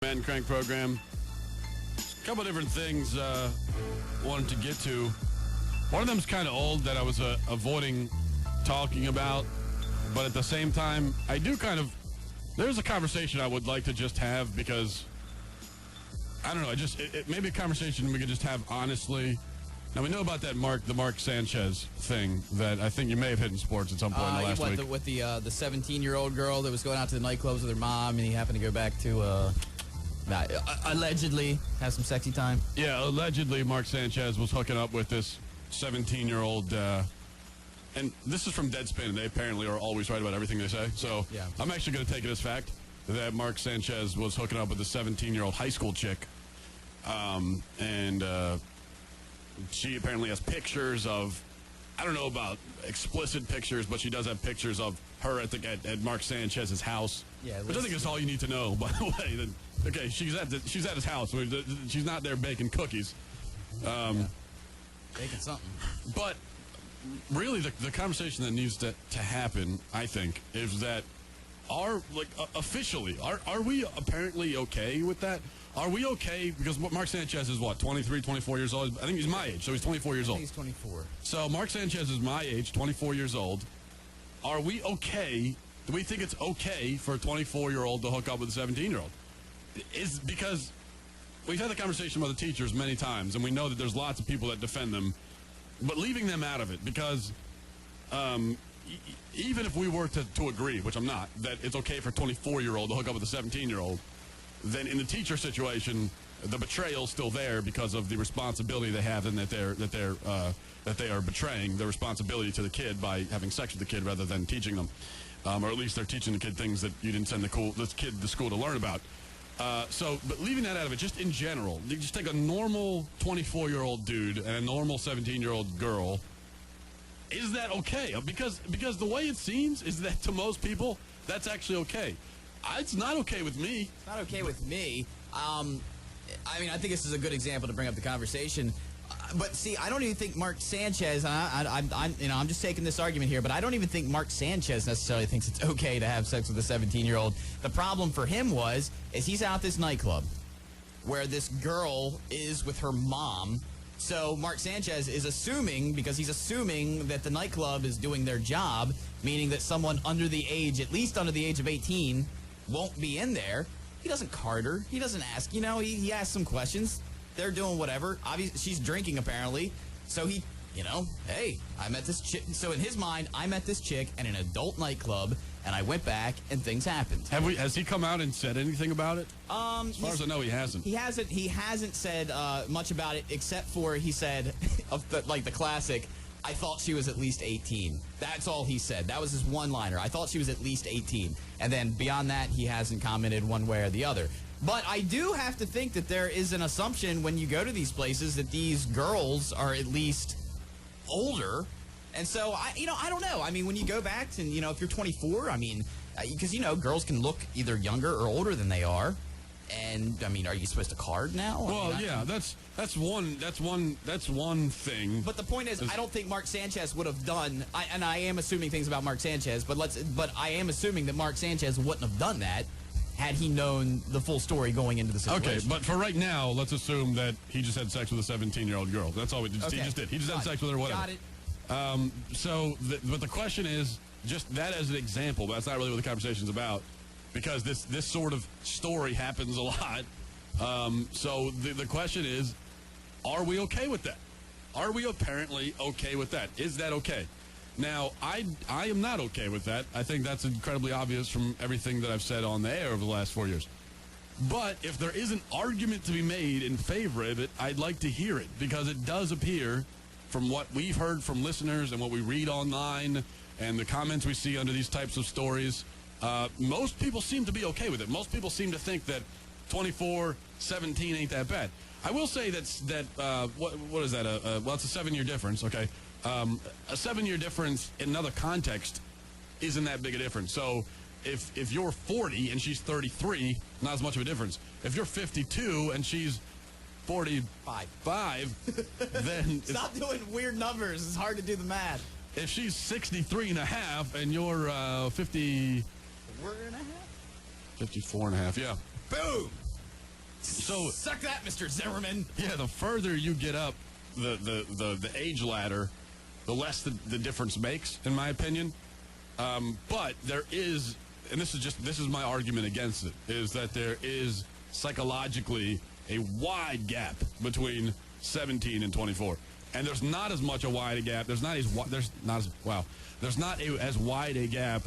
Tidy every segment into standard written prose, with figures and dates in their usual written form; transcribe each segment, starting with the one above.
Man Crank program. A couple of different things wanted to get to. One of them's kind of old that I was avoiding talking about, but at the same time, I do there's a conversation I would like to just have because, I don't know, it may be a conversation we could just have honestly. Now, we know about that the Mark Sanchez thing that I think you may have hit in sports at some point in the last week. With the 17-year-old girl that was going out to the nightclubs with her mom, and he happened to go back to, allegedly, have some sexy time. Yeah, allegedly, Mark Sanchez was hooking up with this 17-year-old, and this is from Deadspin, and they apparently are always right about everything they say. So yeah. I'm actually going to take it as fact that Mark Sanchez was hooking up with a 17-year-old high school chick, and she apparently has pictures of, I don't know about explicit pictures, but she does have pictures of her at Mark Sanchez's house. Yeah, which I think is all you need to know, by the way. Okay, she's at his house. She's not there baking cookies. Baking something. But really, the conversation that needs to happen, I think, is that officially, are we apparently okay with that? Are we okay? Because Mark Sanchez is what, 23, 24 years old? I think he's my age, so he's 24 years old. I think he's 24. So Mark Sanchez is my age, 24 years old. Are we okay? Do we think it's okay for a 24-year-old to hook up with a 17-year-old? Because we've had the conversation with the teachers many times, and we know that there's lots of people that defend them, but leaving them out of it, because even if we were to agree, which I'm not, that it's okay for a 24-year-old to hook up with a 17-year-old, then in the teacher situation, the betrayal's still there because of the responsibility they have, and that they are betraying their responsibility to the kid by having sex with the kid rather than teaching them, or at least they're teaching the kid things that you didn't send the kid to school to learn about. But leaving that out of it, just in general, you just take a normal 24-year-old dude and a normal 17-year-old girl. Is that okay? Because the way it seems is that to most people, that's actually okay. It's not okay with me. It's not okay with me. I think this is a good example to bring up the conversation. But see, I don't even think Mark Sanchez. I'm just taking this argument here, but I don't even think Mark Sanchez necessarily thinks it's okay to have sex with a 17-year-old. The problem for him is he's out this nightclub where this girl is with her mom. So Mark Sanchez is assuming, because he's assuming that the nightclub is doing their job, meaning that someone under the age, at least under the age of 18, won't be in there. He doesn't card her. He doesn't ask. He asks some questions. They're doing whatever. Obviously, she's drinking, apparently. So he, hey, I met this chick. So in his mind, I met this chick at an adult nightclub, and I went back, and things happened. Has he come out and said anything about it? As far as I know, he hasn't. He hasn't said much about it, except for he said, the classic, I thought she was at least 18. That's all he said. That was his one-liner. I thought she was at least 18. And then beyond that, he hasn't commented one way or the other. But I do have to think that there is an assumption when you go to these places that these girls are at least older. And so, I don't know. I mean, when you go back to, if you're 24, because, girls can look either younger or older than they are. And, are you supposed to card now? Well, that's one thing. But the point is, I don't think Mark Sanchez would have done, and I am assuming things about Mark Sanchez, but I am assuming that Mark Sanchez wouldn't have done that had he known the full story going into the situation. Okay, but for right now, let's assume that he just had sex with a 17-year-old girl. That's all he just did. He just had sex with her, whatever. Got it. But the question is, just that as an example, but that's not really what the conversation's about, because this sort of story happens a lot. So the question is, are we okay with that? Are we apparently okay with that? Is that okay? Now, I am not okay with that. I think that's incredibly obvious from everything that I've said on the air over the last 4 years. But if there is an argument to be made in favor of it, I'd like to hear it, because it does appear from what we've heard from listeners and what we read online and the comments we see under these types of stories, most people seem to be okay with it. Most people seem to think that 24, 17 ain't that bad. I will say what is that? It's a 7-year difference, okay? A 7-year difference in another context isn't that big a difference. So if you're 40 and she's 33, not as much of a difference. If you're 52 and she's 45, then... Stop doing weird numbers. It's hard to do the math. If she's 63 and a half and you're 50... 4 and a half? 54 and a half, yeah. Boom! So suck that, Mr. Zimmerman. yeah, the further you get up the age ladder, the less the difference makes, in my opinion. But there is, and this is my argument against it, is that there is psychologically a wide gap between 17 and 24, and there's not as much a wide a gap. There's not as wide a gap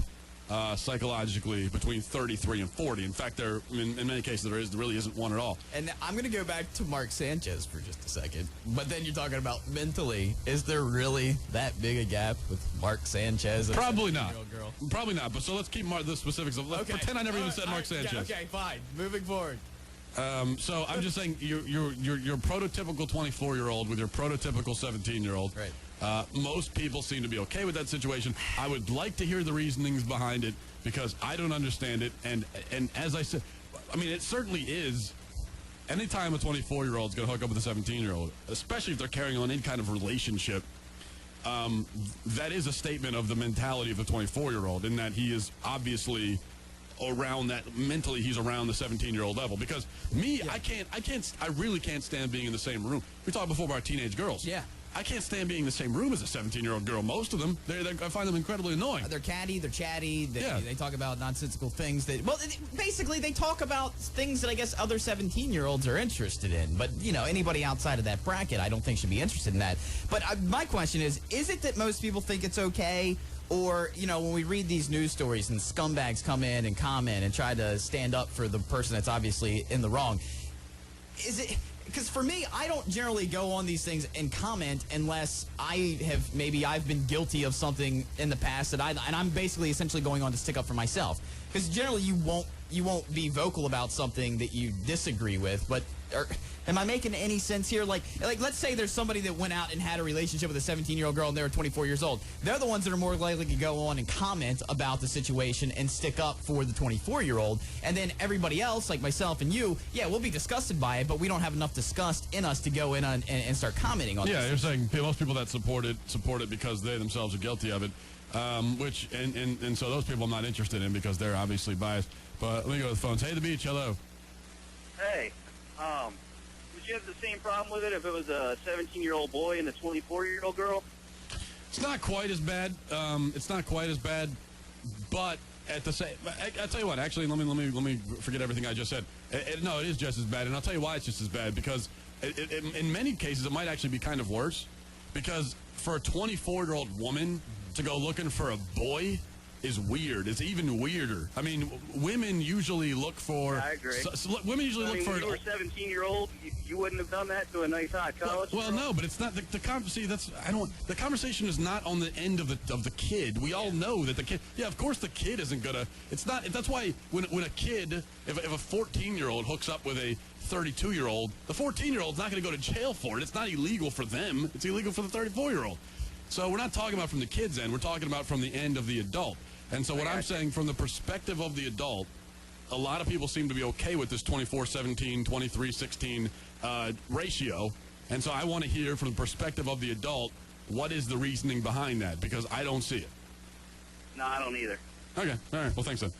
psychologically between 33 and 40. In fact, there in many cases there really isn't one at all. And I'm going to go back to Mark Sanchez for just a second. But then you're talking about mentally. Is there really that big a gap with Mark Sanchez? Probably not. Girl? Probably not. But so let's keep the specifics of. Let's pretend I never even said Mark Sanchez. Okay, fine. Moving forward. So I'm just saying you're prototypical 24-year-old with your prototypical 17-year-old. Right. Most people seem to be okay with that situation. I would like to hear the reasonings behind it because I don't understand it. And as I said, I mean, it certainly is. Anytime a 24-year-old is going to hook up with a 17-year-old, especially if they're carrying on any kind of relationship, that is a statement of the mentality of the 24-year-old in that he is obviously around that mentally. He's around the 17-year-old level. Because me, yeah. I really can't stand being in the same room. We talked before about teenage girls. Yeah. I can't stand being in the same room as a 17-year-old girl. Most of them, I find them incredibly annoying. They're catty, they're chatty, they talk about nonsensical things. Basically, they talk about things that I guess other 17-year-olds are interested in. But, anybody outside of that bracket, I don't think should be interested in that. But my question is it that most people think it's okay? Or, when we read these news stories and scumbags come in and comment and try to stand up for the person that's obviously in the wrong, is it... Because for me, I don't generally go on these things and comment unless I've been guilty of something in the past and I'm basically essentially going on to stick up for myself. Because generally you won't be vocal about something that you disagree with. But am I making any sense here? Like let's say there's somebody that went out and had a relationship with a 17-year-old girl and they were 24 years old. They're the ones that are more likely to go on and comment about the situation and stick up for the 24-year-old. And then everybody else, like myself and you, we'll be disgusted by it, but we don't have enough disgust in us to go in and start commenting on it. Yeah, you're saying most people that support it because they themselves are guilty of it. So those people I'm not interested in because they're obviously biased. But let me go to the phones. Hey, the beach, hello. Hey, would you have the same problem with it if it was a 17-year-old boy and a 24-year-old girl? It's not quite as bad. But at the same, I tell you what. Actually, let me forget everything I just said. No, it is just as bad, and I'll tell you why it's just as bad. Because in many cases, it might actually be kind of worse. Because for a 24-year-old woman to go looking for a boy is weird. It's even weirder. I mean, women usually look for... I agree. Women usually look for... When you were 17-year-old, you wouldn't have done that to a nice hot college Well, no, but it's not... The conversation is not on the end of the kid. We all know that the kid... Yeah, of course the kid isn't going to... It's not... That's why when a kid... If a 14-year-old hooks up with a 32-year-old, the 14-year-old's not going to go to jail for it. It's not illegal for them. It's illegal for the 34-year-old. So we're not talking about from the kid's end. We're talking about from the end of the adult. And so what I'm saying, from the perspective of the adult, a lot of people seem to be okay with this 24-17, 23-16 ratio. And so I want to hear from the perspective of the adult, what is the reasoning behind that? Because I don't see it. No, I don't either. Okay. All right. Well, thanks, then.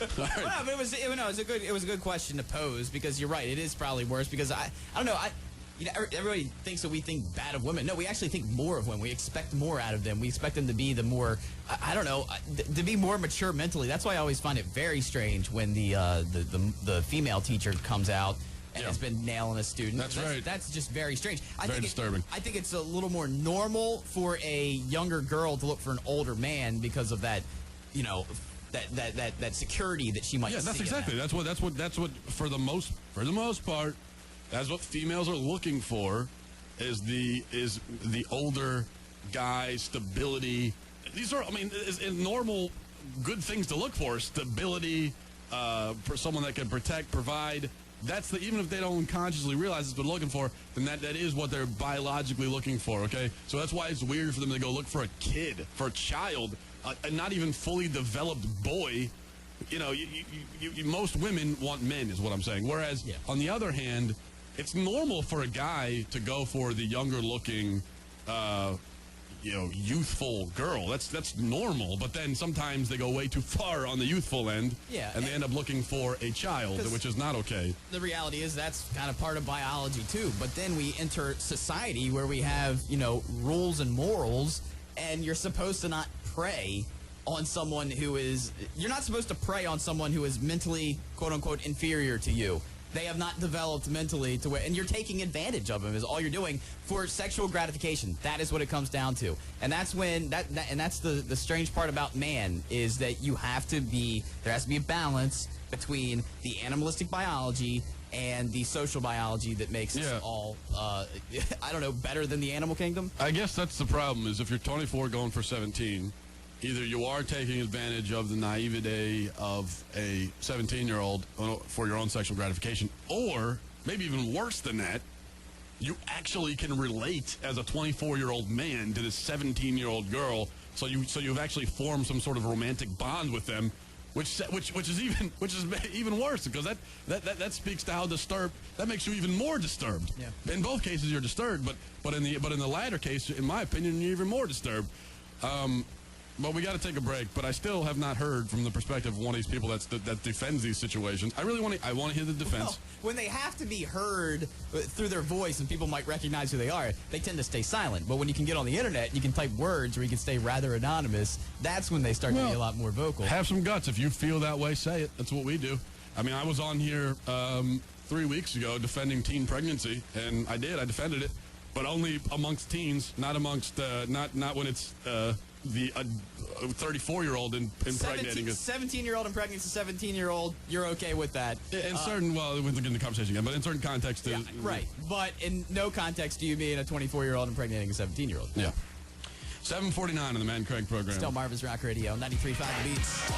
Well, but it was a good question to pose because you're right. It is probably worse because I don't know. Everybody thinks that we think bad of women. No, we actually think more of women. We expect more out of them. We expect them to be the more, to be more mature mentally. That's why I always find it very strange when the female teacher comes out and has been nailing a student. That's right. That's just very strange. Very disturbing. I think it's a little more normal for a younger girl to look for an older man because of that, that security that she might see. Yeah, that's exactly. That's what for the most part. That's what females are looking for, is the older guy, stability. These are, normal good things to look for. Stability, for someone that can protect, provide. That's even if they don't consciously realize it's what they're looking for, then that is what they're biologically looking for, okay? So that's why it's weird for them to go look for a kid, for a child, a not even fully developed boy. Most women want men, is what I'm saying. Whereas, on the other hand, it's normal for a guy to go for the younger-looking, youthful girl. That's normal. But then sometimes they go way too far on the youthful end, and they end up looking for a child, which is not okay. The reality is that's kind of part of biology too. But then we enter society where we have rules and morals, and you're supposed to not prey on someone who is. You're not supposed to prey on someone who is mentally, quote unquote, inferior to you. They have not developed mentally to where, and you're taking advantage of them is all you're doing for sexual gratification. That is what it comes down to. And that's when, that's the strange part about man is that there has to be a balance between the animalistic biology and the social biology that makes us all, better than the animal kingdom. I guess that's the problem is if you're 24 going for 17, either you are taking advantage of the naivete of a 17-year-old for your own sexual gratification, or maybe even worse than that, you actually can relate as a 24-year-old man to this 17-year-old girl, so you've actually formed some sort of romantic bond with them, which is even worse because that speaks to how disturbed that makes you even more disturbed. Yeah. In both cases, you're disturbed, but in the latter case, in my opinion, you're even more disturbed. But we got to take a break. But I still have not heard from the perspective of one of these people that defends these situations. I want to hear the defense. Well, when they have to be heard through their voice and people might recognize who they are, they tend to stay silent. But when you can get on the internet, you can type words or you can stay rather anonymous. That's when they start to be a lot more vocal. Have some guts. If you feel that way, say it. That's what we do. I mean, I was on here 3 weeks ago defending teen pregnancy, and I defended it, but only amongst teens, not amongst not when it's the 34-year-old impregnating a 17-year-old impregnates a 17-year-old. You're okay with that? In certain, we won't get into the conversation again, but in certain contexts, right. But in no context do you mean a 24-year-old impregnating a 17-year-old? Yeah. 7:49 on the Man Craig program. Still Marvin's Rock Radio, 93.5 Beats.